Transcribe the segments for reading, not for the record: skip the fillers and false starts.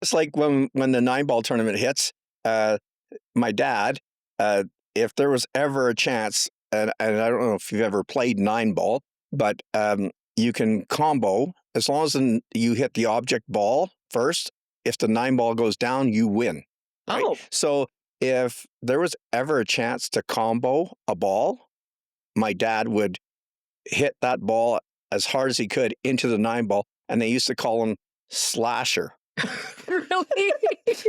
It's like when the 9-ball tournament hits, my dad, if there was ever a chance, and I don't know if you've ever played 9-ball, but you can combo as long as you hit the object ball first. If the 9-ball goes down, you win. Right? Oh, So if there was ever a chance to combo a ball, my dad would hit that ball as hard as he could into the 9-ball, and they used to call him Slasher. really?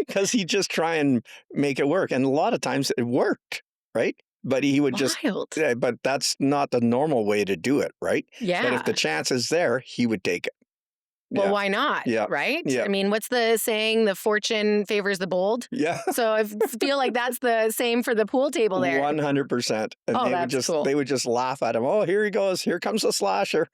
Because he'd just try and make it work. And a lot of times it worked, right? But he would just, Wild. but that's not the normal way to do it, right? Yeah. But if the chance is there, he would take it. Well, Yeah. why not? Yeah. Right? Yeah. I mean, what's the saying? The fortune favors the bold. Yeah. So I feel like that's the same for the pool table there. 100%. And Oh, they that's would just cool. they would just laugh at him. Oh, here he goes. Here comes the Slasher.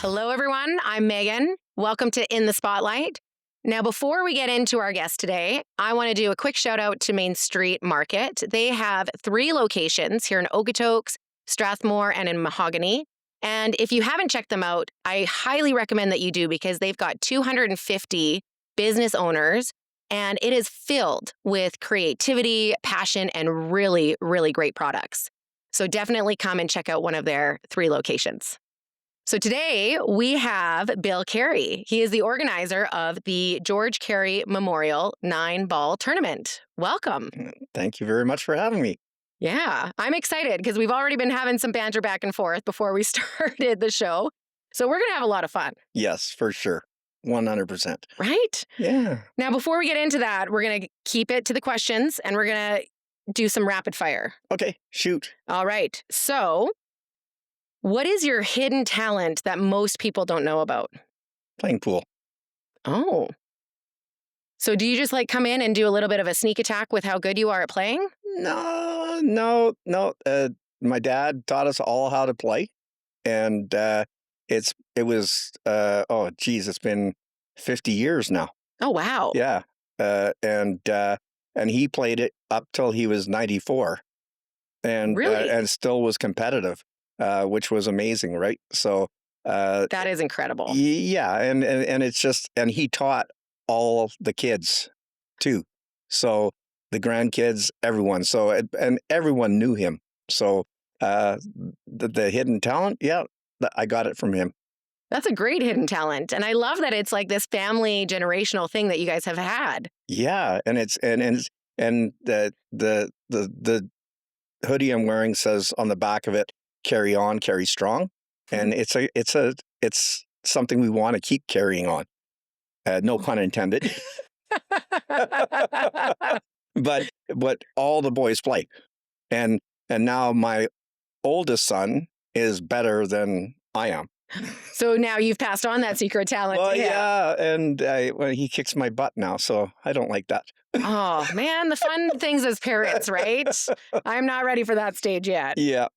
Hello, everyone. I'm Meagan. Welcome to In the Spotlight. Now, before we get into our guest today, I want to do a quick shout out to Main Street Market. They have 3 locations here in Okotoks, Strathmore, and in Mahogany. And if you haven't checked them out, I highly recommend that you do because they've got 250 business owners and it is filled with creativity, passion, and really, really great products. So definitely come and check out one of their 3 locations. So today we have Bill Carey. He is the organizer of the George Carey Memorial 9-ball tournament. Welcome. Thank you very much for having me. Yeah, I'm excited because we've already been having some banter back and forth before we started the show. So we're going to have a lot of fun. Yes, for sure. 100%. Right? Yeah. Now, before we get into that, we're going to keep it to the questions and we're going to do some rapid fire. Okay, shoot. All right. So what is your hidden talent that most people don't know about? Playing pool. Oh. So do you just like come in and do a little bit of a sneak attack with how good you are at playing? No. My dad taught us all how to play, and it's been 50 years now. Oh, wow. Yeah, and he played it up till he was 94, and Really? and still was competitive, which was amazing, right? So That is incredible. yeah, and it's just, and he taught all the kids too. So the grandkids, everyone. So and everyone knew him. So the hidden talent, yeah, I got it from him. That's a great hidden talent. And I love that it's like this family generational thing that you guys have had. Yeah, and the hoodie I'm wearing says on the back of it, "Carry on, carry strong," and it's something we want to keep carrying on. No pun intended. But all the boys play, and now my oldest son is better than I am. So now you've passed on that secret talent Well, to him. yeah, and he kicks my butt now, so I don't like that. Oh, man, the fun things as parents, right? I'm not ready for that stage yet. Yeah,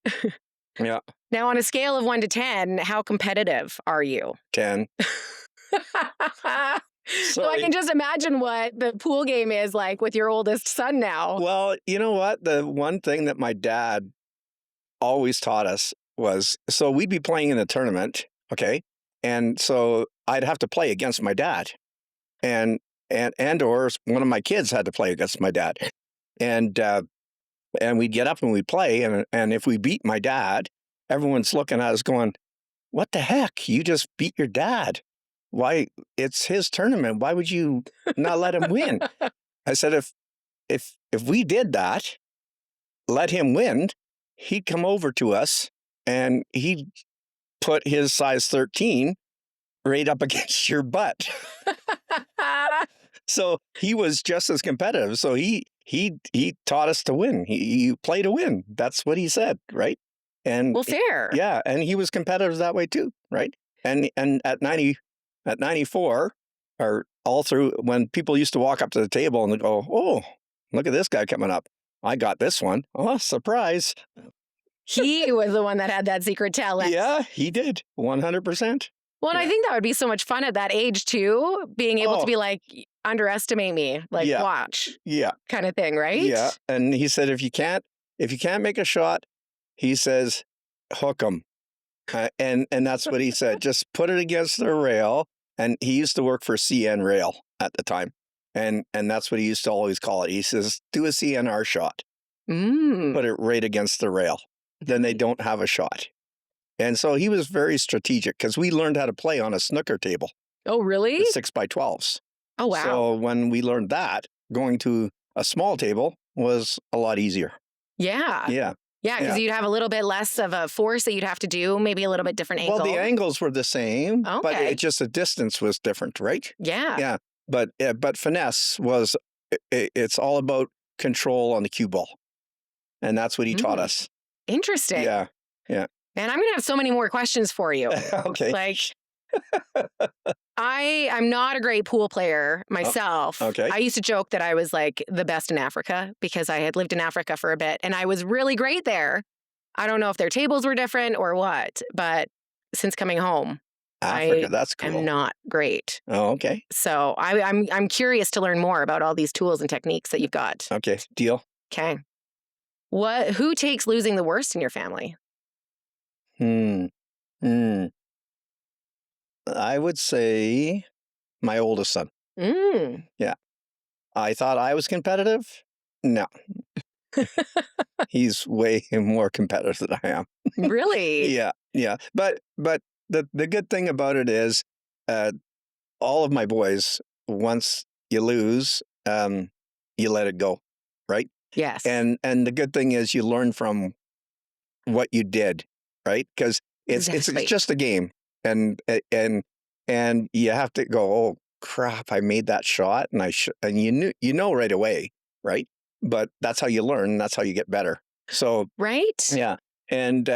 yeah. Now, on a scale of 1 to 10, how competitive are you? 10. So I can just imagine what the pool game is like with your oldest son now. Well, you know what? The one thing that my dad always taught us was, so we'd be playing in a tournament, okay? And so I'd have to play against my dad. And or one of my kids had to play against my dad. And we'd get up and we'd play, and if we beat my dad, everyone's looking at us going, "What the heck? You just beat your dad. Why? It's his tournament. Why would you not let him win?" I said, if we did that, let him win, he'd come over to us and he'd put his size 13 right up against your butt. So he was just as competitive. So he taught us to win. You play to win. That's what he said, right? And Well, fair. yeah, and he was competitive that way too, right? And at 94, or all through, when people used to walk up to the table and go, "Oh, look at this guy coming up. I got this one. Oh, surprise." He was the one that had that secret talent. Yeah, he did. 100%. Well, and I Yeah. think that would be so much fun at that age too, being able to Oh, be like, underestimate me, like yeah, watch yeah, kind of thing, yeah. right? And he said, if you can't make a shot, he says, hook 'em. And that's what he said. Just put it against the rail. And he used to work for CN Rail at the time. And that's what he used to always call it. He says, do a CNR shot. Mm, Put it right against the rail. Then they nice. don't have a shot. And so he was very strategic because we learned how to play on a snooker table, Oh, the really? 6x12s. Oh, wow. So when we learned that, going to a small table was a lot easier. Yeah. Yeah. Yeah, because Yeah. you'd have a little bit less of a force that you'd have to do, maybe a little bit different Well, the angle. angles were the same, but Okay. it just the distance was different, right? Yeah. Yeah. But finesse was it's all about control on the cue ball. And that's what he taught Mm, us. interesting. Yeah. Yeah. And I'm gonna have so many more questions for you. Okay. Like, I'm not a great pool player Oh, myself. okay. I used to joke that I was like the best in Africa because I had lived in Africa for a bit and I was really great there. I don't know if their tables were different or what, but since coming home, Africa, I that's am cool. not great. Oh, okay. So I'm curious to learn more about all these tools and techniques that you've got. Okay. Deal. Okay. Who takes losing the worst in your family? Hmm. Hmm. I would say my oldest son. Mm, Yeah. I thought I was competitive. No, he's way more competitive than I am. really? Yeah. Yeah. But the good thing about it is uh all of my boys, once you lose, you let it go. Right. Yes. And the good thing is you learn from what you did, right? Because it's Exactly. just a game, and and you have to go, oh crap, I made that shot, and and you know right away, right? But that's how you learn. That's how you get better. So Right? yeah, and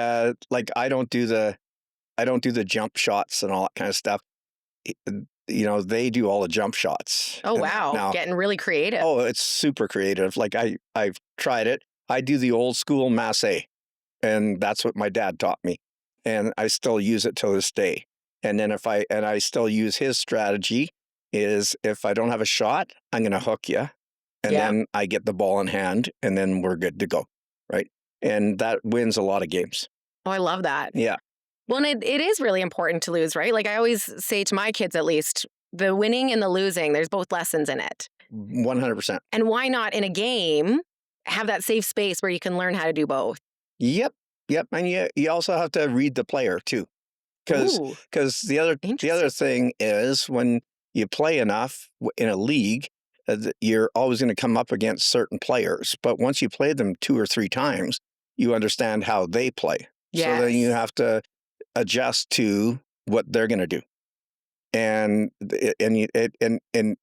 like I don't do the jump shots and all that kind of stuff. It- they do all the jump shots Oh, and that wow. now. Getting really creative. Oh, it's super creative. Like I've tried it. I do the old school masse. And that's what my dad taught me. And I still use it to this day. And then I still use his strategy is if I don't have a shot, I'm going to hook you. And Yeah. then I get the ball in hand and then we're good to go. Right. And that wins a lot of games. Oh, I love that. Yeah. Well, and it is really important to lose, right? Like I always say to my kids, at least, the winning and the losing, there's both lessons in it. 100%. And why not in a game have that safe space where you can learn how to do both? Yep. Yep. And you also have to read the player too. Because Ooh, the other interesting. thing is when you play enough in a league, you're always going to come up against certain players. But once you play them 2 or 3 times, you understand how they play. So then you Yes. have to adjust to what they're going to do, and and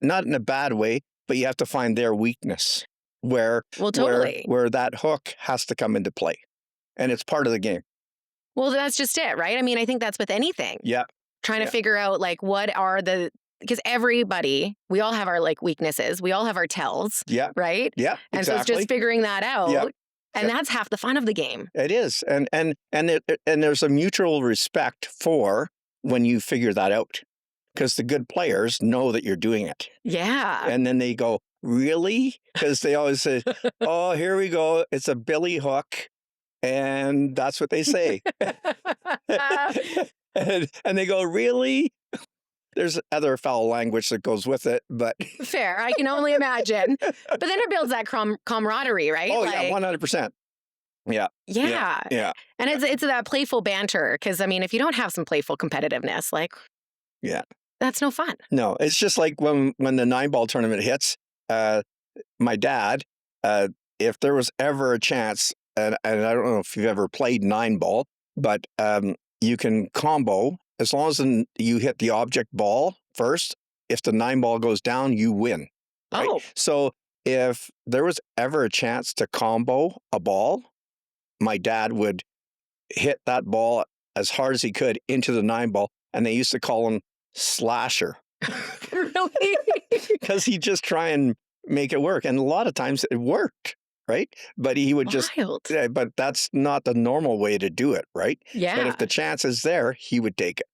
not in a bad way, but you have to find their weakness where Well, totally. where that hook has to come into play, and it's part of the game. Well, that's just it, right? I mean, I think that's with anything. Yeah, Trying to yeah, figure out like what are because everybody, we all have our like weaknesses, we all have our tells, yeah, right? yeah, And so it's just exactly. figuring that Yeah. out. And Yep. that's half the fun of the game. It is, and there's a mutual respect for when you figure that out, because the good players know that you're doing it, Yeah. and then they go, "Really?" Because they always say, "Oh, here we go. It's a billy hook," and that's what they say, and they go, "Really?" There's other foul language that goes with it, but Fair. I can only imagine. But then it builds that camaraderie, right? oh yeah, Like, 100%. Yeah, yeah, yeah. yeah, And it's that playful banter. Because I mean, if you don't have some playful competitiveness, like yeah. that's no fun. No, it's just like when the 9-ball tournament hits, uh, my dad, if there was ever a chance, and I don't know if you've ever played 9-ball, but you can combo as long as you hit the object ball first. If the 9-ball goes down, you win, right? Oh, So if there was ever a chance to combo a ball, my dad would hit that ball as hard as he could into the 9-ball, and they used to call him Slasher really? because he'd just try and make it work. And a lot of times it worked, right? But he would just, Wild. but that's not the normal way to do it, right? But Yeah. if the chance is there, he would take it.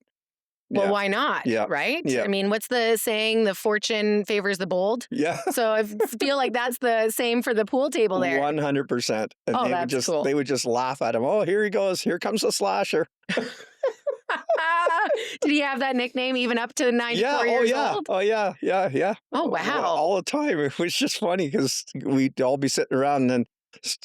Well, Yeah. why not? Yeah. Right? Yeah. I mean, what's the saying? The fortune favors the bold. Yeah. So I feel like that's the same for the pool table there. 100%. And Oh, they would that's just cool. they would just laugh at him. Oh, here he goes. Here comes the slasher. Did he have that nickname even up to 94 Yeah. Oh years yeah. old? Oh yeah. Yeah. Yeah. Oh, wow. All the time. It was just funny because we'd all be sitting around and then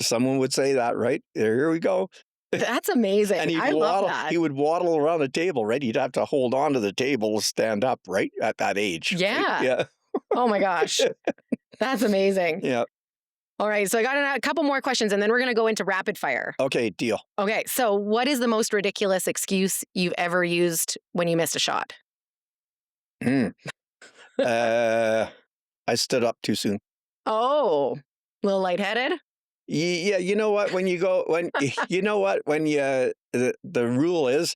someone would say that, right? Here we go. That's And amazing. he'd I love waddle. that. He would waddle around the table, right? You'd have to hold on to the table to stand up, right? At that age. Right? Yeah. Yeah. Oh my gosh. That's amazing. Yeah. All right. So I got a couple more questions and then we're going to go into rapid fire. Okay. Deal. Okay. So, what is the most ridiculous excuse you've ever used when you missed a shot? Hmm. I stood up too soon. Oh, a little lightheaded? Yeah, you know what? When you go, when you know what, when you the rule is,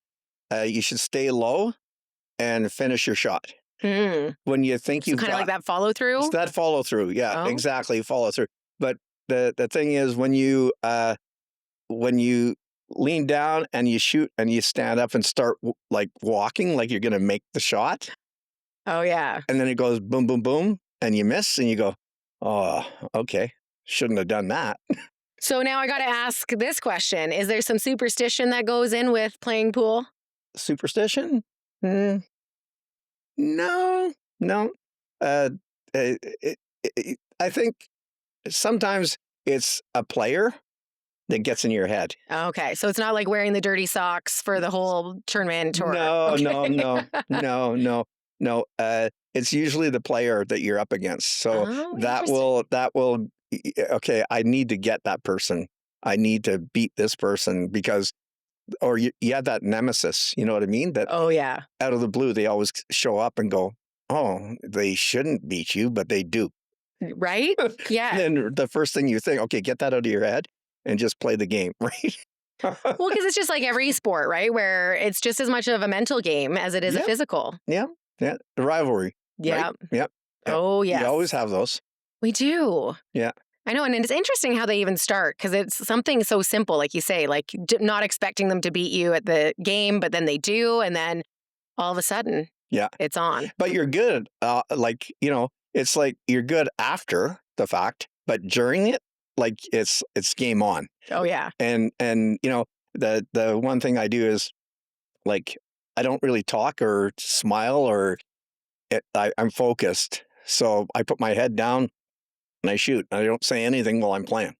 you should stay low and finish your shot. Mm. When you think So you've kind of got like that follow through? it's that follow through, yeah, Oh. exactly, follow through. But the thing is, when you lean down and you shoot and you stand up and start like walking, like you're gonna make the shot, Oh, yeah. and then it goes boom, boom, boom, and you miss, and you go, oh, okay, shouldn't have done that. So now I got to ask this question. Is there some superstition that goes in with playing pool? Superstition? Mm, no, no. Uh, I think sometimes it's a player that gets in your head. Okay. So it's not like wearing the dirty socks for the whole tournament or. No, Okay. no. It's usually the player that you're up against. So Oh, that will. Okay, I need to get that person. I need to beat this person because, or you have that nemesis. You know what I mean? That Oh, yeah. out of the blue, they always show up and go, oh, they shouldn't beat you, but they do. Right? Yeah. And then the first thing you think, okay, get that out of your head and just play the game, right? Well, because it's just like every sport, right? Where it's just as much of a mental game as it is a Yeah. physical. Yeah, the rivalry. Yeah. Right? Yep. Oh, yes. You always have those. We do. Yeah. I know. And it's interesting how they even start because it's something so simple, like you say, like not expecting them to beat you at the game, but then they do. And then all of a sudden, Yeah. it's on. But you're good. Like, it's like you're good after the fact, but during it, like it's game on. Oh, yeah. And the one thing I do is like I don't really talk or smile or I'm focused. So I put my head down and I shoot. I don't say anything while I'm playing.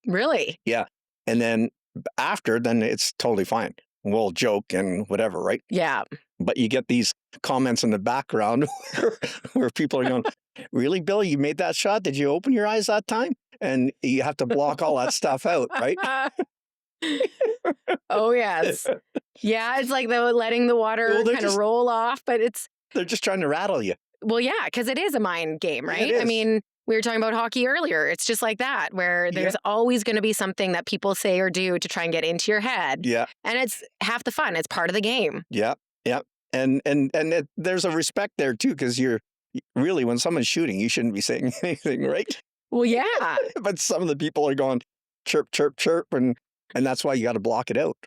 Really? Yeah. And then after, then it's totally fine. We'll joke and whatever, right? Yeah. But you get these comments in the background where people are going, really, Bill, you made that shot? Did you open your eyes that time? And you have to block all that stuff out, right? Oh, yes. Yeah. It's like letting the water Well, kind of roll off, but it's, They're just trying to rattle you. well, yeah, because it is a mind game, Yeah, right? it I is. mean, we were talking about hockey earlier. It's just like that, where there's always going to be something that people say or do to try and get into your head. Yeah, And it's half the fun. It's part of the game. yeah. And there's a respect there too, because you're really, when someone's shooting, you shouldn't be saying anything, right? Well, yeah. But some of the people are going chirp, chirp, chirp, and that's why you got to block it out.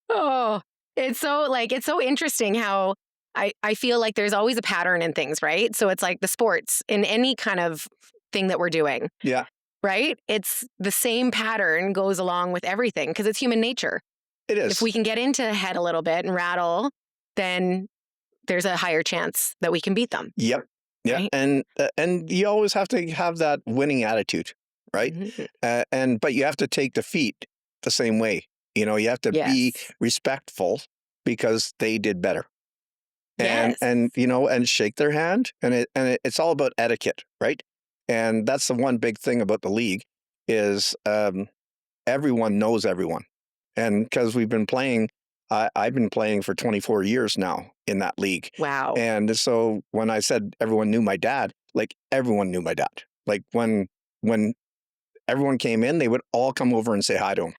Oh, it's so interesting how I feel like there's always a pattern in things, right? So it's like the sports in any kind of thing that we're doing, Yeah, right? It's the same pattern goes along with everything because it's human nature. it is. If we can get into the head a little bit and rattle, then there's a higher chance that we can beat them. Yep. Yeah, Right. and you always have to have that winning attitude, right? Mhm. But you have to take defeat the same way. You have to be Yes. respectful because they did better, Yes. and shake their hand, and it's all about etiquette, right? And that's the one big thing about the league is everyone knows everyone, and because we've been playing, I've been playing for 24 years now in that league. Wow. And so when I said everyone knew my dad, like everyone knew my dad. Like when everyone came in, they would all come over and say hi to him.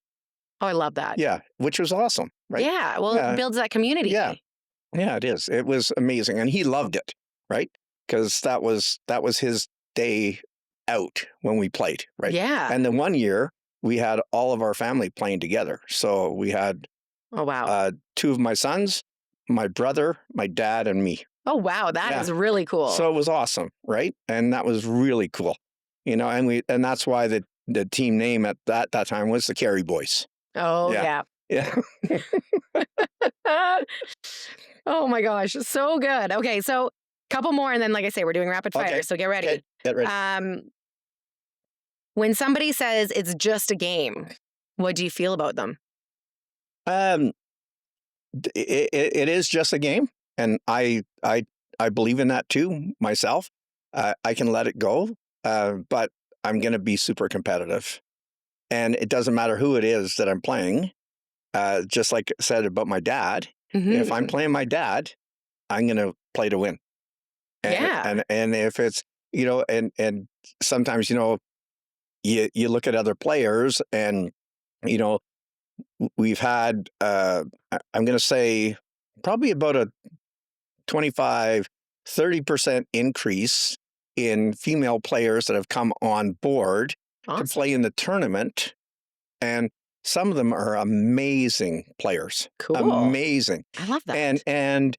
Oh, I love that. Yeah, which was awesome, right? Yeah. Well, Yeah. it builds that community. Yeah. Yeah, it is. It was amazing, and he loved it, right? Because that was his day out when we played, right? Yeah. And then one year we had all of our family playing together. So we had Oh, wow. Two of my sons, my brother, my dad, and me. Oh, wow. That Yeah. is really cool. So it was awesome, right? And that was really cool, and that's why the team name at that time was the Carey Boys. Oh, Yeah, yeah. yeah. Oh my gosh, so good. Okay, so couple more, and then, like I say, we're doing rapid fire, Okay. so get ready. Okay, get ready. When somebody says it's just a game, what do you feel about them? Um, it is just a game, and I believe in that too myself. I can let it go, but I'm going to be super competitive, and it doesn't matter who it is that I'm playing. Just like I said about my dad, if I'm Mhm. playing my dad, I'm going to play to win. And Yeah. and if it's and sometimes you look at other players and you know we've had I'm going to say probably about a 25-30% increase in female players that have come on board to Awesome. play in the tournament, and some of them are amazing players. Cool. Amazing. I love that. And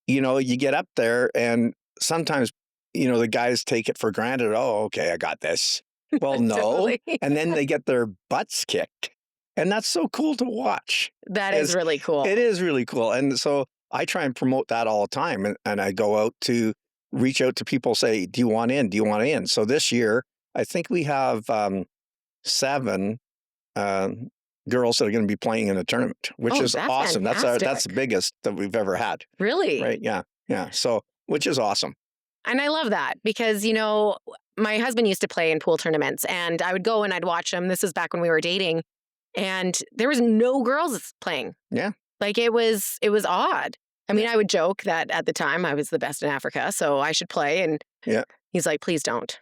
you get up there and sometimes the guys take it for granted. Oh, okay, I got this. Well, no. Totally. And then they get their butts kicked. And that's so cool to watch. That is really cool. It is really cool. And so I try and promote that all the time. And I go out to reach out to people, say, do you want in? Do you want in? So this year, I think we have 7 girls that are going to be playing in a tournament, which is that's awesome. That's fantastic. the biggest that we've ever had. Really? Right? Yeah. Yeah. So, which is awesome. And I love that because, my husband used to play in pool tournaments and I would go and I'd watch him. This is back when we were dating and there was no girls playing. Yeah. Like it was odd. I mean, I would joke that at the time I was the best in Africa, so I should play. And Yeah. he's like, please don't.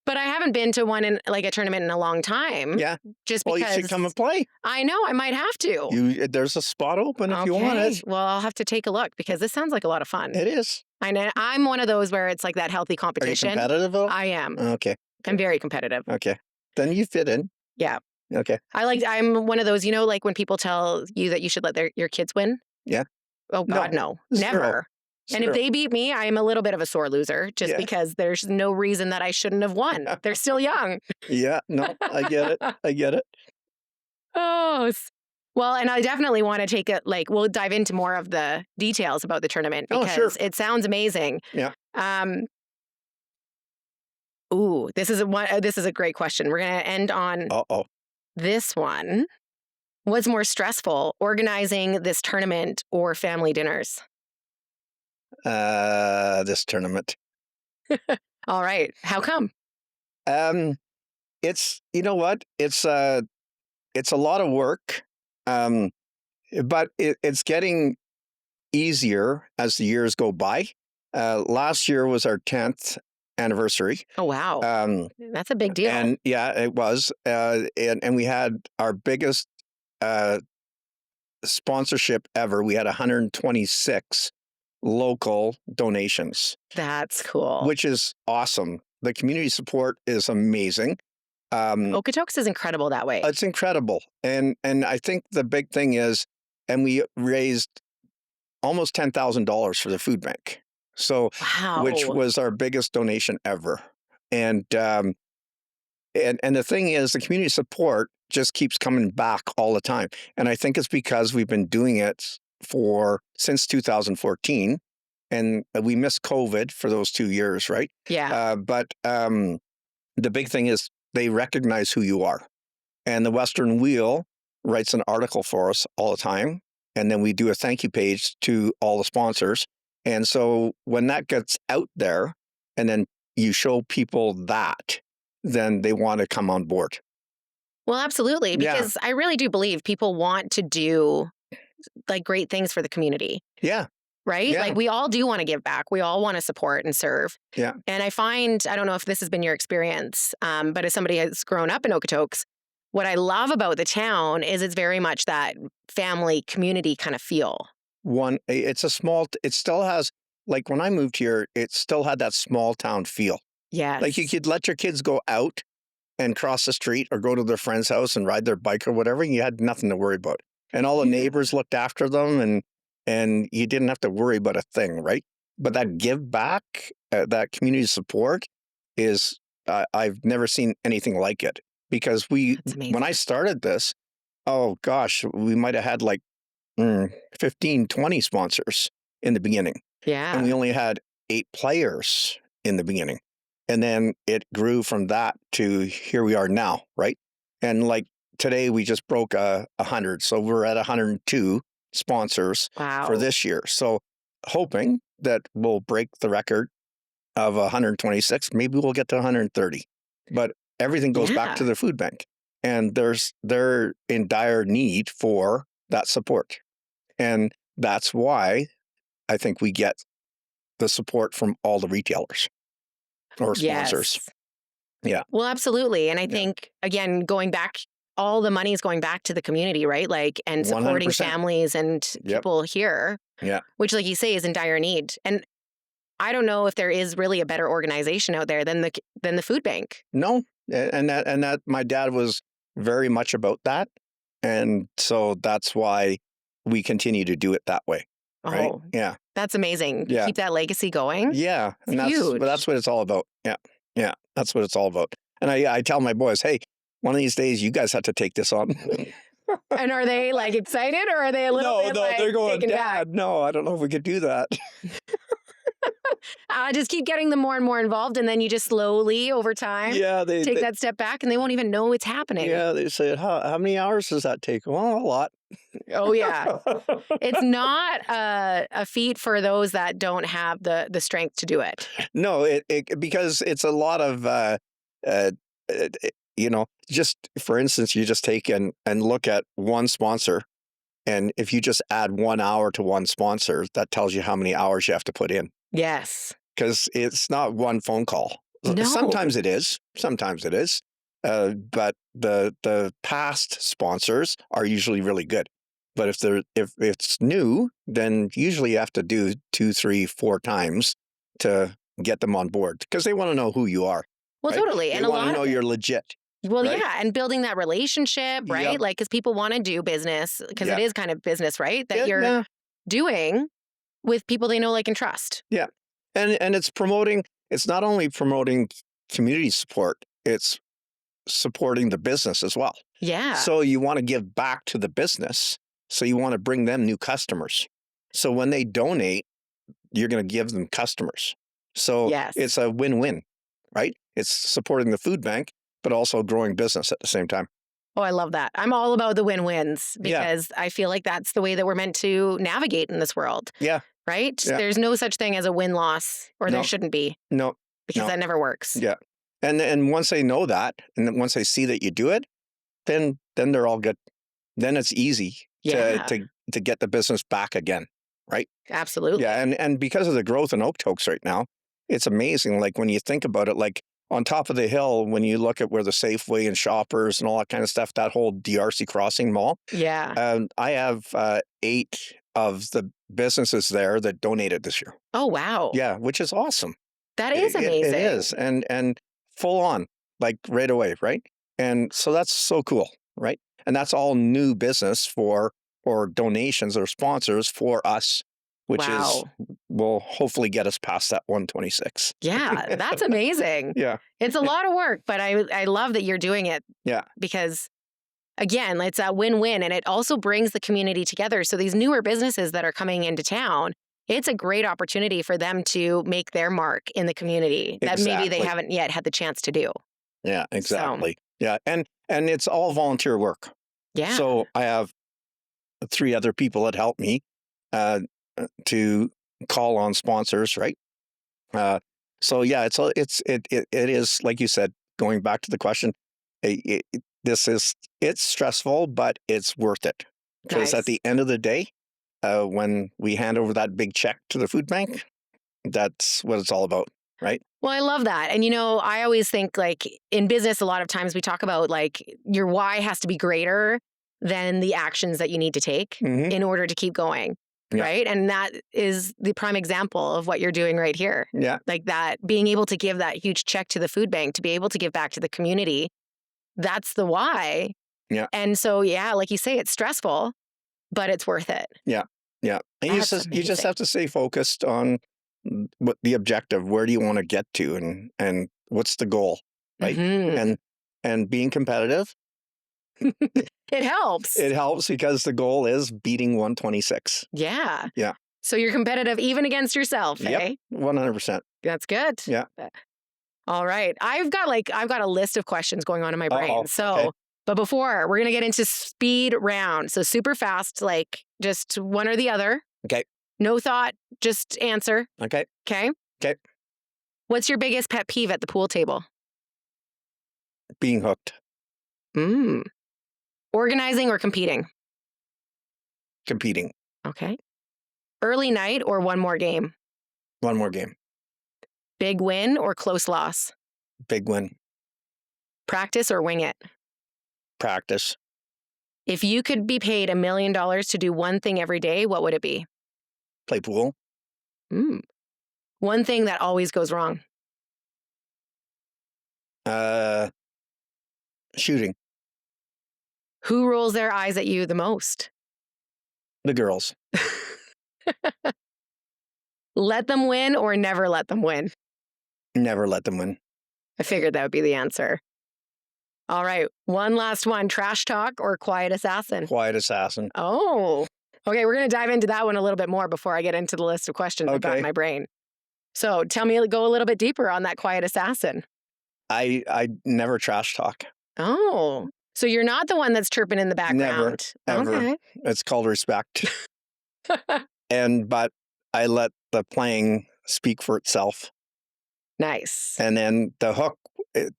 But I haven't been to one in like a tournament in a long time. Yeah. Just Well, because you should come and play. I know I might have to. There's a spot open if you want it. Well, I'll have to take a look because this sounds like a lot of fun. It is. I know I'm one of those where it's like that healthy Are you competition. competitive at all? I am. Okay. I'm very competitive. Okay. Then you fit in. Yeah. Okay. I'm one of those, like when people tell you that you should let your kids win? Yeah. Oh God, no. Zero. Never. And if Zero. they beat me, I am a little bit of a sore loser just Yeah. because there's no reason that I shouldn't have won. They're still young. Yeah. No, I get it. I get it. Oh, well, and I definitely want to we'll dive into more of the details about the tournament Oh, because sure. it sounds amazing. Yeah. Ooh, this is a great question. We're going to end on Uh-oh. this one. What's more stressful, organizing this tournament or family dinners? This tournament. All right. How come? It's you know what? It's a lot of work. But it's getting easier as the years go by. Last year was our 10th anniversary. Oh, wow. That's a big deal. And yeah, it was. And we had our biggest sponsorship ever. We had 126 local donations. That's cool. Which is awesome. The community support is amazing. Okotoks is incredible that way. It's incredible. And I think the big thing is, and we raised almost $10,000 for the food bank. So, wow. Which was our biggest donation ever. And the thing is, the community support just keeps coming back all the time. And I think it's because we've been doing it since 2014, and we missed COVID for those 2 years, right? Yeah. But the big thing is they recognize who you are. And the Western Wheel writes an article for us all the time. And then we do a thank you page to all the sponsors. And so when that gets out there and then you show people that, then they want to come on board. Well, absolutely. Because I really do believe people want to do like great things for the community. Yeah. Right? Yeah. Like we all do want to give back. We all want to support and serve. Yeah. And I don't know if this has been your experience, but as somebody who's grown up in Okotoks, what I love about the town is it's very much that family community kind of feel. It still has, like when I moved here, it still had that small town feel. Yes. Like you could let your kids go out and cross the street or go to their friend's house and ride their bike or whatever. You had nothing to worry about. And all the neighbors looked after them, and you didn't have to worry about a thing, right? But that give back, that community support is, I've never seen anything like it. Because That's amazing. when I started this, oh gosh, we might have had like 15, 20 sponsors in the beginning. Yeah. And we only had 8 players in the beginning. And then it grew from that to here we are now, right? And like today we just broke 100. So we're at 102 sponsors for this year. So hoping that we'll break the record of 126. Maybe we'll get to 130. But everything goes back to the food bank. And they're in dire need for that support. And that's why I think we get the support from all the retailers or sponsors. Yes. Yeah. Well, absolutely. And I think, again, going back, all the money is going back to the community, right? Like, and supporting 100%. families and people here, which, like you say, is in dire need. And I don't know if there is really a better organization out there than the food bank. No. And that my dad was very much about that. And so that's why we continue to do it that way. Right? Oh, yeah. That's amazing. Yeah. Keep that legacy going. Yeah. And huge. that's what it's all about. Yeah. Yeah. That's what it's all about. And I tell my boys, hey, one of these days you guys have to take this on. And are they like excited, or are they a little bit like they're going, taken Dad, back? no, I don't know if we could do that. Just keep getting them more and more involved, and then you just slowly, over time, take that step back, and they won't even know it's happening. Yeah, they say, how many hours does that take? Well, a lot. Oh, yeah. It's not a feat for those that don't have the strength to do it. No, because it's a lot of, just for instance, you just take and look at one sponsor. And if you just add 1 hour to one sponsor, that tells you how many hours you have to put in. Yes. Because it's not one phone call. No. Sometimes it is. But the past sponsors are usually really good. But if it's new, then usually you have to do 2, 3, 4 times to get them on board because they want to know who you are. Well, right? totally. They And want to know you're legit. Well, right? yeah, and building that relationship, right? Yep. Like, because people want to do business, because it Yeah. is kind of business, right? That Yeah, you're doing with people they know, like, and trust. Yeah. And it's not only promoting community support, it's supporting the business as well. Yeah. So you want to give back to the business. So you want to bring them new customers. So when they donate, you're going to give them customers. So it's a win-win, right? It's supporting the food bank, but also growing business at the same time. Oh, I love that. I'm all about the win-wins because I feel like that's the way that we're meant to navigate in this world. Yeah. Right? Yeah. There's no such thing as a win-loss, or there shouldn't be. No. Because that never works. Yeah. And once they know that, and then once they see that you do it, then they're all good. Then it's easy to get the business back again, right? Absolutely. Yeah, and because of the growth in Okotoks right now, it's amazing. Like when you think about it, like on top of the hill, when you look at where the Safeway and Shoppers and all that kind of stuff, that whole DRC Crossing Mall. Yeah. I have 8 of the businesses there that donated this year. Oh, wow. Yeah, which is awesome. That is amazing. It is, and full on, like right away, right? And so that's so cool, right? And that's all new business or donations or sponsors for us, which will hopefully get us past that 126. Yeah, that's amazing. Yeah. It's a lot of work, but I love that you're doing it. Yeah. Because, again, it's a win-win, and it also brings the community together. So these newer businesses that are coming into town, it's a great opportunity for them to make their mark in the community that maybe they haven't yet had the chance to do. Yeah, exactly. Yeah, and it's all volunteer work. Yeah. So I have 3 other people that help me to call on sponsors, right? So yeah, it is like you said. Going back to the question, it's stressful, but it's worth it because at the end of the day, when we hand over that big check to the food bank, that's what it's all about, right? Well, I love that. And, I always think like in business, a lot of times we talk about like your why has to be greater than the actions that you need to take in order to keep going. Yeah. Right. And that is the prime example of what you're doing right here. Yeah. Like that, being able to give that huge check to the food bank, to be able to give back to the community that's the why. Yeah. And so, yeah, like you say, it's stressful, but it's worth it. Yeah. Yeah. And That's you just amazing. have to stay focused on what the objective, where do you want to get to, and what's the goal, right? Mhm. And being competitive, It helps. it helps because the goal is beating 126. Yeah. Yeah. So you're competitive even against yourself, Yep. eh? 100%. That's good. Yeah. All right. I've got a list of questions going on in my brain. Uh-oh. So, Okay. but before we're going to get into speed round. So super fast, like just one or the other. Okay. No thought, just answer. Okay. Okay. Okay. What's your biggest pet peeve at the pool table? Being hooked. Mm. Organizing or competing? Competing. Okay. Early night or one more game? One more game. Big win or close loss? Big win. Practice or wing it? Practice. If you could be paid $1 million to do one thing every day, what would it be? Play pool. Mm. One thing that always goes wrong. Shooting. Who rolls their eyes at you the most? The girls. Let them win or never let them win? Never let them win. I figured that would be the answer. All right. One last one. Trash talk or quiet assassin? Quiet assassin. Oh, okay. We're going to dive into that one a little bit more before I get into the list of questions I've got in Okay. my brain. So tell me, go a little bit deeper on that quiet assassin. I never trash talk. Oh, so you're not the one that's chirping in the background. Ever. Okay. It's called respect. But I let the playing speak for itself. Nice. And then the hook,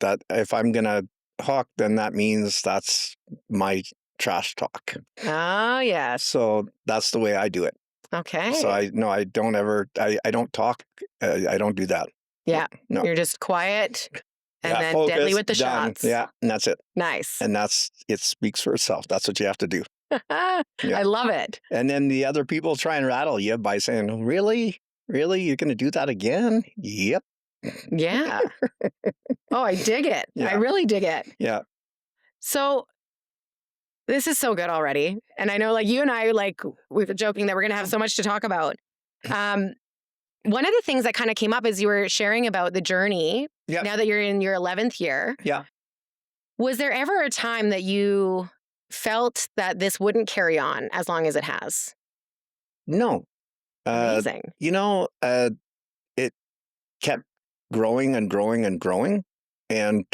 that if I'm going to hook, then that means that's my trash talk. Oh, yes. So that's the way I do it. Okay. So I don't talk. I don't do that. Yeah. No. You're just quiet and Yeah, then focus, deadly with the done. shots. Yeah, and that's it. Nice. And it speaks for itself. That's what you have to do. I love it. And then the other people try and rattle you by saying, really? Really? You're going to do that again? Yep. Yeah. Oh, I dig it. Yeah. I really dig it. Yeah. So this is so good already. And I know like you and I, like we were joking that we're going to have so much to talk about. One of the things that kind of came up is you were sharing about the journey. Yeah. Now that you're in your 11th year. Yeah. Was there ever a time that you felt that this wouldn't carry on as long as it has? No. Amazing. It kept growing and growing and growing. And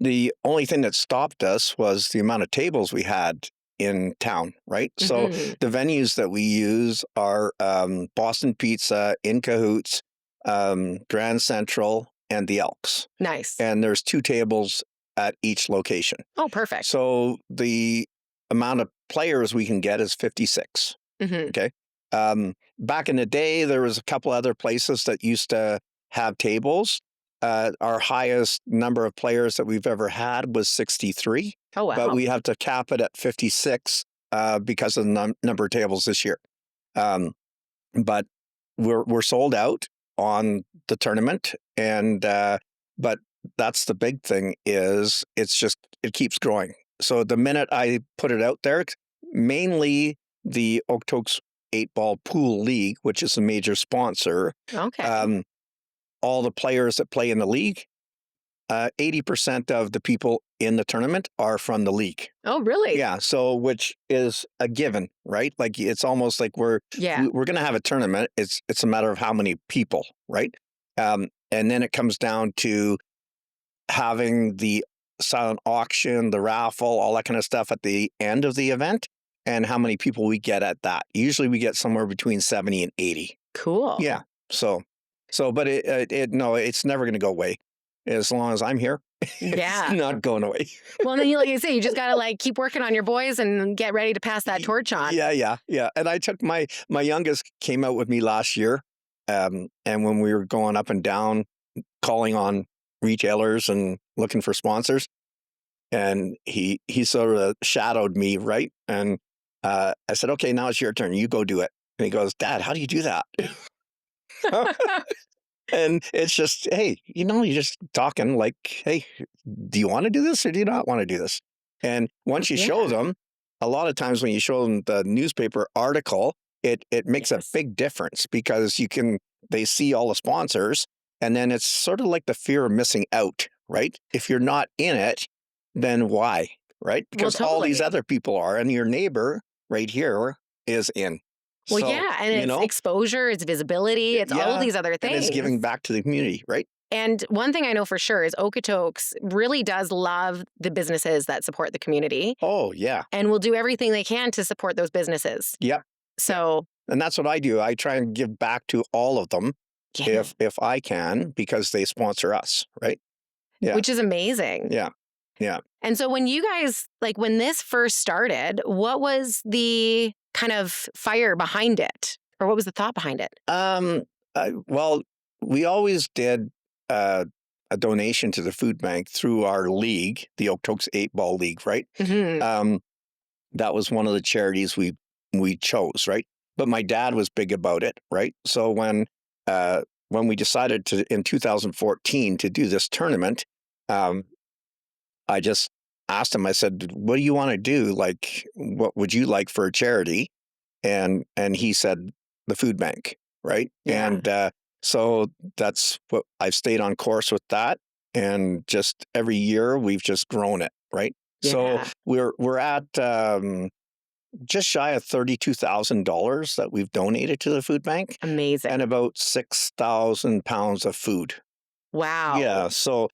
the only thing that stopped us was the amount of tables we had in town, right? So Mhm. the venues that we use are Boston Pizza, In Cahoots, Grand Central, and the Elks. Nice. And there's 2 tables at each location. Oh, perfect. So the amount of players we can get is 56. Mhm. Okay. Back in the day, there was a couple other places that used to have tables. Our highest number of players that we've ever had was 63, Oh, wow. but we have to cap it at 56 because of the number of tables this year. But we're sold out on the tournament, and but that's the big thing is it keeps growing. So the minute I put it out there, mainly the Okotoks 8-Ball Pool League, which is a major sponsor. Okay. All the players that play in the league, 80% of the people in the tournament are from the league. Oh, really? Yeah, so which is a given, right? Like it's almost like we're going to have a tournament. It's a matter of how many people, right? And then it comes down to having the silent auction, the raffle, all that kind of stuff at the end of the event, and how many people we get at that. Usually we get somewhere between 70 and 80. Cool. Yeah. So, but it's never going to go away as long as I'm here. Yeah. It's not going away. Well, then like you say, you just got to like keep working on your boys and get ready to pass that torch on. Yeah. And I took my youngest came out with me last year. And when we were going up and down, calling on retailers and looking for sponsors, and he sort of shadowed me, right? And I said, okay, now it's your turn. You go do it. And he goes, Dad, how do you do that? And it's just, hey, you're just talking like, hey, do you want to do this or do you not want to do this? And once you show Yeah. them, a lot of times when you show them the newspaper article, it makes a Yes. big difference because they see all the sponsors, and then it's sort of like the fear of missing out, right? If you're not in it, then why, right? Well, Because all these totally. other people are, and your neighbor right here is in. Well, So, yeah, and you it's know, exposure, it's visibility, it's all of yeah, these other and it's things. giving back to the community, right? And one thing I know for sure is Okotoks really does love the businesses that support the community Oh, yeah. and will do everything they can to support those businesses. Yep. Yep. So, And that's what I do. I try and give back to all of them yeah, if I can because they sponsor us, right? Yeah. which is amazing. Yeah. Yeah. And so when you guys, like when this first started, what was the kind of fire behind it? Or what was the thought behind it? Um well, we always did a donation to the food bank through our league, the Okotoks 8-ball league, right? Hmm. Um that was one of the charities we chose, right? But my dad was big about it, right? So when we decided to in 2014 to do this tournament, um, I just asked him. I said, "What do you want to do? Like, what would you like for a charity?" And he said, "The food bank," right? Yeah. And so that's what I've stayed on course with that, and just every year we've just grown it, right? So Yeah. we're at just shy of $32,000 that we've donated to the food bank, and Amazing. about 6,000 pounds of food. Yeah, Wow. so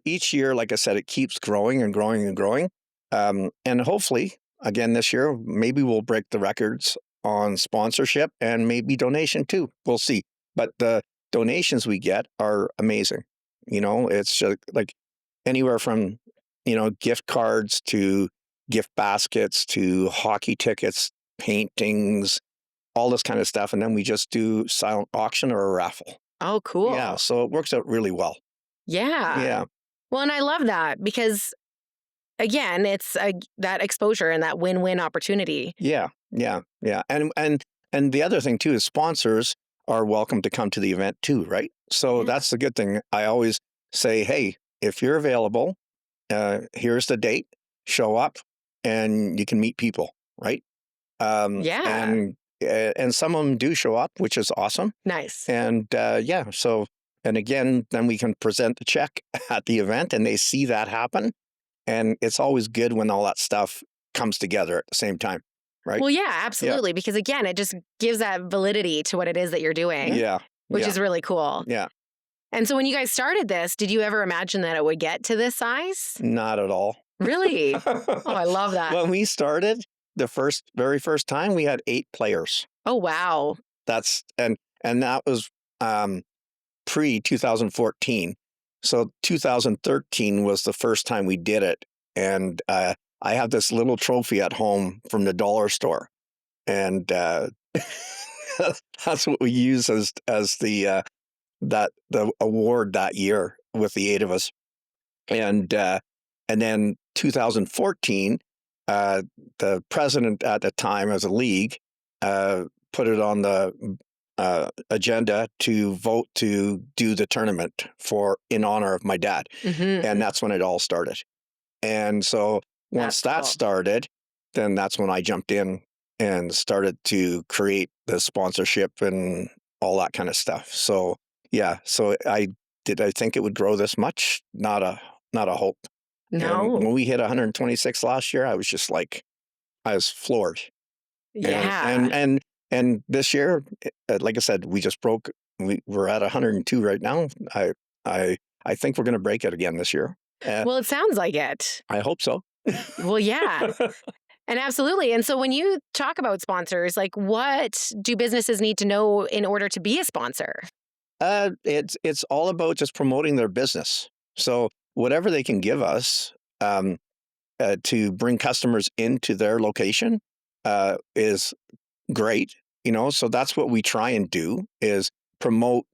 each year, like I said, it keeps growing and growing and growing, and hopefully, again this year, maybe we'll break the records on sponsorship and maybe donation too. We'll see. But the donations we get are amazing. It's just like anywhere from gift cards to gift baskets to hockey tickets, paintings, all this kind of stuff, and then we just do silent auction or a raffle. Oh, Yeah, cool. so it works out really well. Yeah. Yeah, Well, and I love that because again, it's that exposure and that win-win opportunity. yeah, yeah, yeah, and the other thing too is sponsors are welcome to come to the event too, right? So Yeah. that's the good thing. I always say, hey, if you're available, here's the date. Show up, and you can meet people, right? Um, Yeah. and and some of them do show up, which is awesome. Nice. And yeah, so and again, then we can present the check at the event, and they see that happen. And it's always good when all that stuff comes together at the same time, right? Well, yeah, Yeah, absolutely. Because again, it just gives that validity to what it is that you're doing, yeah, which yeah, is really cool. yeah. And so when you guys started this, did you ever imagine that it would get to this size? Not at all. Really? Oh, I love that. When we started very first time, we had 8 players. Oh, wow. And that was pre 2014. So 2013 was the first time we did it, and I have this little trophy at home from the dollar store, and that's what we use as the award that year with the 8 of us, and then 2014, the president at the time as a league uh, put it on the agenda to vote to do the tournament for in honor of my dad, and Hmm. that's when it all started. And so once That's that cool. started, then that's when I jumped in and started to create the sponsorship and all that kind of stuff. So yeah, so I think it would grow this much? Not a hope. And No. when we hit 126 last year, I was just like I was floored. And Yeah. and and and this year, like I said, we just broke. We're at 102 right now. I I think we're going to break it again this year. Well, it sounds like it. I hope so. Well, yeah. And absolutely. And so when you talk about sponsors, like what do businesses need to know in order to be a sponsor? It's all about just promoting their business. So whatever they can give us to bring customers into their location is great. So that's what we try and do is promote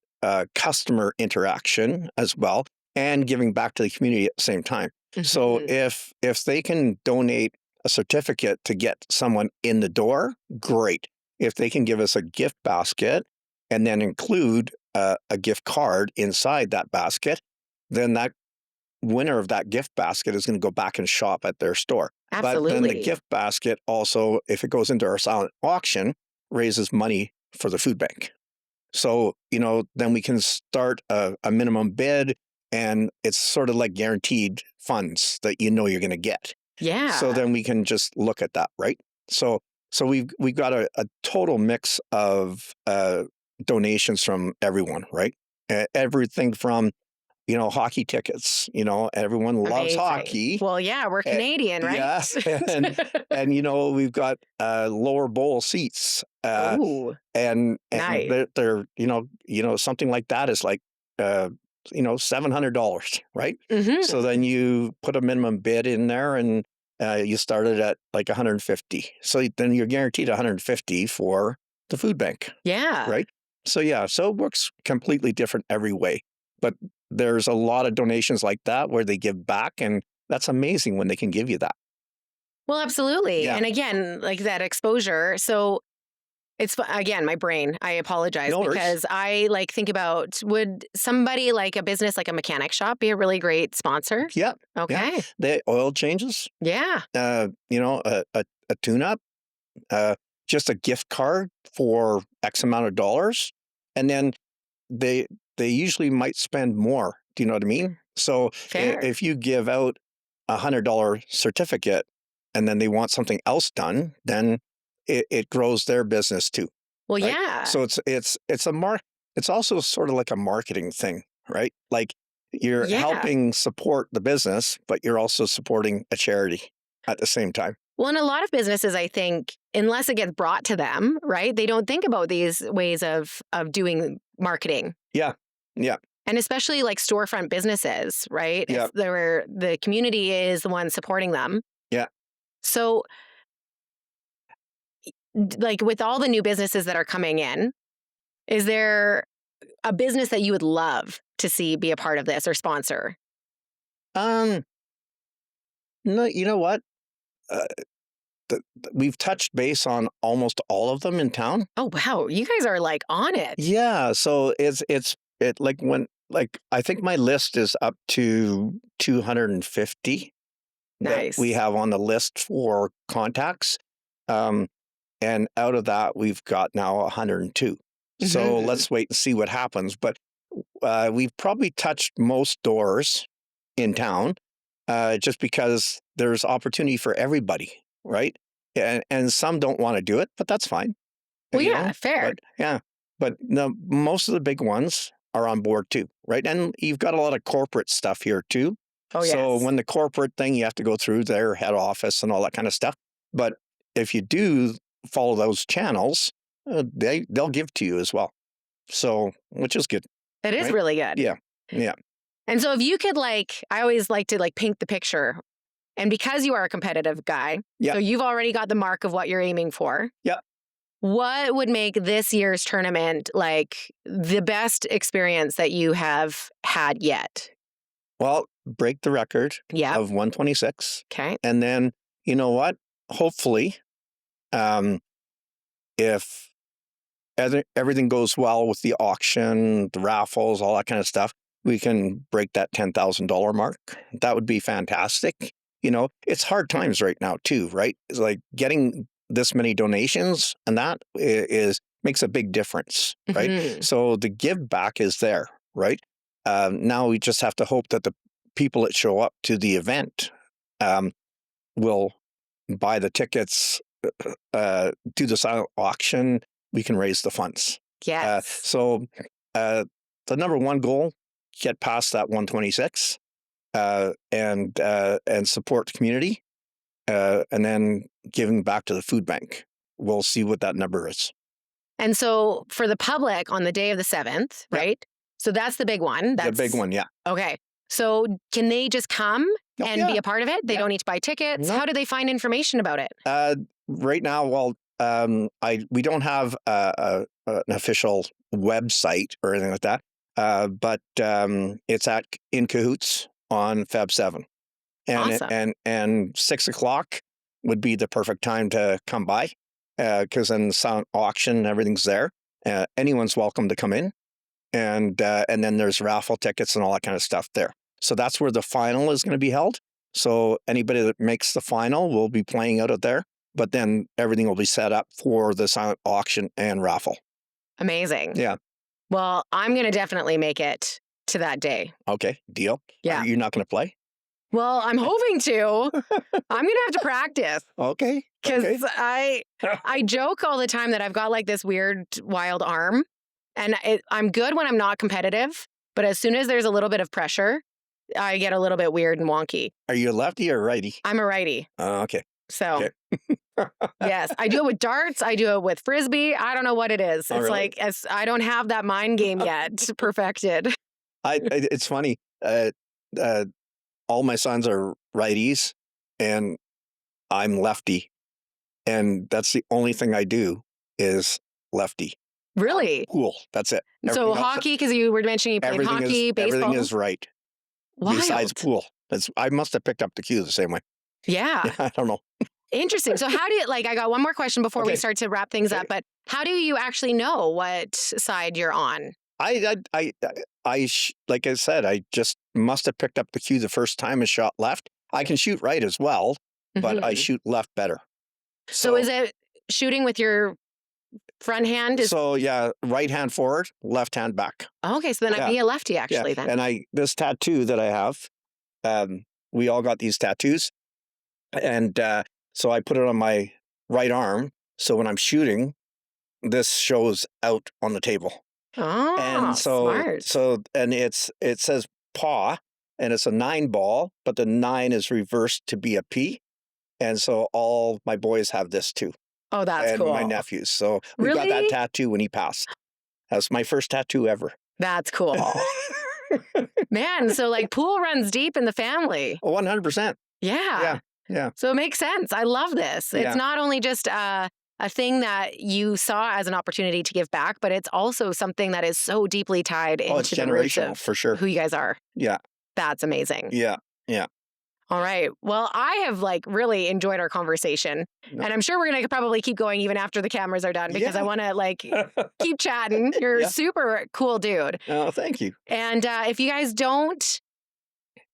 customer interaction as well and giving back to the community at the same time. So Hmm. if they can donate a certificate to get someone in the door, great. If they can give us a gift basket and then include a gift card inside that basket, then that winner of that gift basket is going to go back and shop at their store. But then the Absolutely. gift basket also, if it goes into our silent auction, raises money for the food bank. So, then we can start a minimum bid, and it's sort of like guaranteed funds that you're going to get. So Yeah. then we can just look at that, right? So we've got a total mix of donations from everyone, right? Everything from hockey tickets. Everyone loves Amazing. hockey. Well, yeah, we're Eh, Canadian, right? yeah, and we've got lower bowl seats, Oh, and nice. they're something like that is like uh, $700, right? So Hmm. then you put a minimum bid in there, and you started at like 150. So then you're guaranteed 150 for the food bank, Yeah. right? So yeah, so it works completely different every way, but there's a lot of donations like that where they give back, and that's amazing when they can give you that. Well, absolutely. Yeah, And again, like that exposure. So again, my brain, I apologize no worries. because I like think about would somebody like a business like a mechanic shop be a really great sponsor? Yeah, yeah. Okay. The oil changes, Yeah. a tune-up, uh, just a gift card for X amount of dollars, and then they they usually might spend more. Do you know what I mean? So Fair. if you give out $100 certificate, and then they want something else done, then it grows their business too, Well, right? yeah. So it's also sort of like a marketing thing, right? Like you're Yeah. helping support the business, but you're also supporting a charity at the same time. Well, in a lot of businesses, I think, unless it gets brought to them, right? They don't think about these ways of doing marketing. Yeah, yeah, And especially like storefront businesses, right? yeah, If there were the community is the one supporting them. yeah. So like with all the new businesses that are coming in, is there a business that you would love to see be a part of this or sponsor? Um, no, you know what? Uh, we've touched base on almost all of them in town. Oh wow, you guys are like on it. Yeah, so it like I think my list is up to 250 that we Nice. have on the list for contacts. Um, and out of that, we've got now 102. So Hmm. let's wait and see what happens. But we've probably touched most doors in town, just because there's opportunity for everybody, right? And some don't want to do it, but that's fine, Well, yeah, fair. But yeah, but no, most of the big ones are on board too, right? And you've got a lot of corporate stuff here too. Oh So yes. when the corporate thing, you have to go through their head office and all that kind of stuff. But if you do follow those channels, they'll give to you as well. So which is good, It is right? really good. Yeah, yeah, And so if you could like, I always like to like paint the picture. And because you are a competitive guy, yeah, so you've already got the mark of what you're aiming for. yeah. What would make this year's tournament like the best experience that you have had yet? Well, break the record Yep. of 126, Okay. and then you know what? Hopefully, um, if everything goes well with the auction, the raffles, all that kind of stuff, we can break that $10,000 mark. That would be fantastic. It's hard times right now too, right? It's like getting this many donations, and that is makes a big difference, right? Hmm. So the give back is there, right? Now we just have to hope that the people that show up to the event um, will buy the tickets, do the silent auction. We can raise the funds. Yes. So the number one goal: get past that 126, and support the community, and then giving back to the food bank. We'll see what that number is. And so for the public on the day of the 7th, Yeah, right? So that's the big one. the big That's one. Yeah. okay. So can they just come Oh, and be yeah. a part of it? They Yeah. don't need to buy tickets. No. How do they find information about it? Right now, well, we don't have an official website or anything like that, but it's at In Cahoots on Feb 7, Awesome. and 6 o'clock would be the perfect time to come by, because then the silent auction, everything's there. Anyone's welcome to come in, and then there's raffle tickets and all that kind of stuff there. So that's where the final is going to be held. So anybody that makes the final will be playing out of there, but then everything will be set up for the silent auction and raffle. Amazing. Yeah. Well, I'm going to definitely make it to that day. Okay. Deal. Yeah. Are you not going to play? Well, I'm hoping to. I'm going to have to practice. Okay. Because Okay. I joke all the time that I've got like this weird, wild arm. And I'm good when I'm not competitive. But as soon as there's a little bit of pressure, I get a little bit weird and wonky. Are you a lefty or righty? I'm a righty. Okay. So, Okay. yes, I do it with darts. I do it with frisbee. I don't know what it is. Oh, It's really? like I don't have that mind game yet perfected. It's funny. All my sons are righties, and I'm lefty, and that's the only thing I do is lefty. Really? Cool. That's it. So Everything else- hockey, because you were mentioning you played everything hockey, is, baseball. Everything is right. Wild. Besides pool. I must have picked up the cue the same way. Yeah. I don't know. Interesting. So how do you, I got one more question before we Okay. start to wrap things up, but how do you actually know what side you're on? Like I said, I just must have picked up the cue the first time and shot left. I can shoot right as well, but I Mhm. shoot left better. So is it shooting with your front hand? So yeah, right hand forward, left hand back. Okay, so then I'd Yeah. be a lefty actually then. And this tattoo that I have, we all got these tattoos, and so I put it on my right arm. So when I'm shooting, this shows out on the table. Oh, And smart. it says paw, and it's a 9 ball, but the 9 is reversed to be a P. And so all my boys have this too, Oh, that's and cool. my nephews. So we got that Really? tattoo when he passed. That's my first tattoo ever. That's cool. Man, so pool runs deep in the family. 100%. Yeah. Yeah. So it makes sense. I love this. Yeah. It's not only just a thing that you saw as an opportunity to give back, but it's also something that is so deeply tied Oh, it's into the roots generational of for sure. who you guys are. Yeah. That's amazing. Yeah. All right. Well, I have really enjoyed our conversation. No. And I'm sure we're going to probably keep going even after the cameras are done because I Yeah. want to keep chatting. You're Yeah. a super cool dude. Oh, thank you. And if you guys don't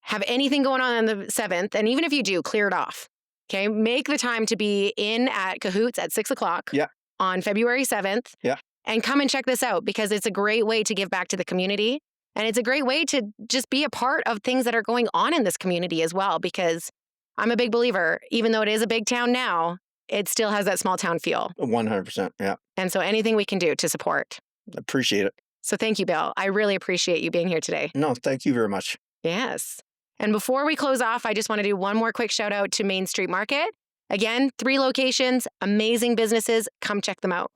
have anything going on the 7th, and even if you do, clear it off. Okay. Make the time to be in at Cahoots at 6 o'clock Yeah. on February 7th. Yeah. And come and check this out because it's a great way to give back to the community. And it's a great way to just be a part of things that are going on in this community as well, because I'm a big believer, even though it is a big town now, it still has that small town feel. 100%. Yeah. And so anything we can do to support. Appreciate it. So thank you, Bill. I really appreciate you being here today. No, thank you very much. Yes. And before we close off, I just want to do one more quick shout out to Main Street Market. Again, 3 locations, amazing businesses. Come check them out.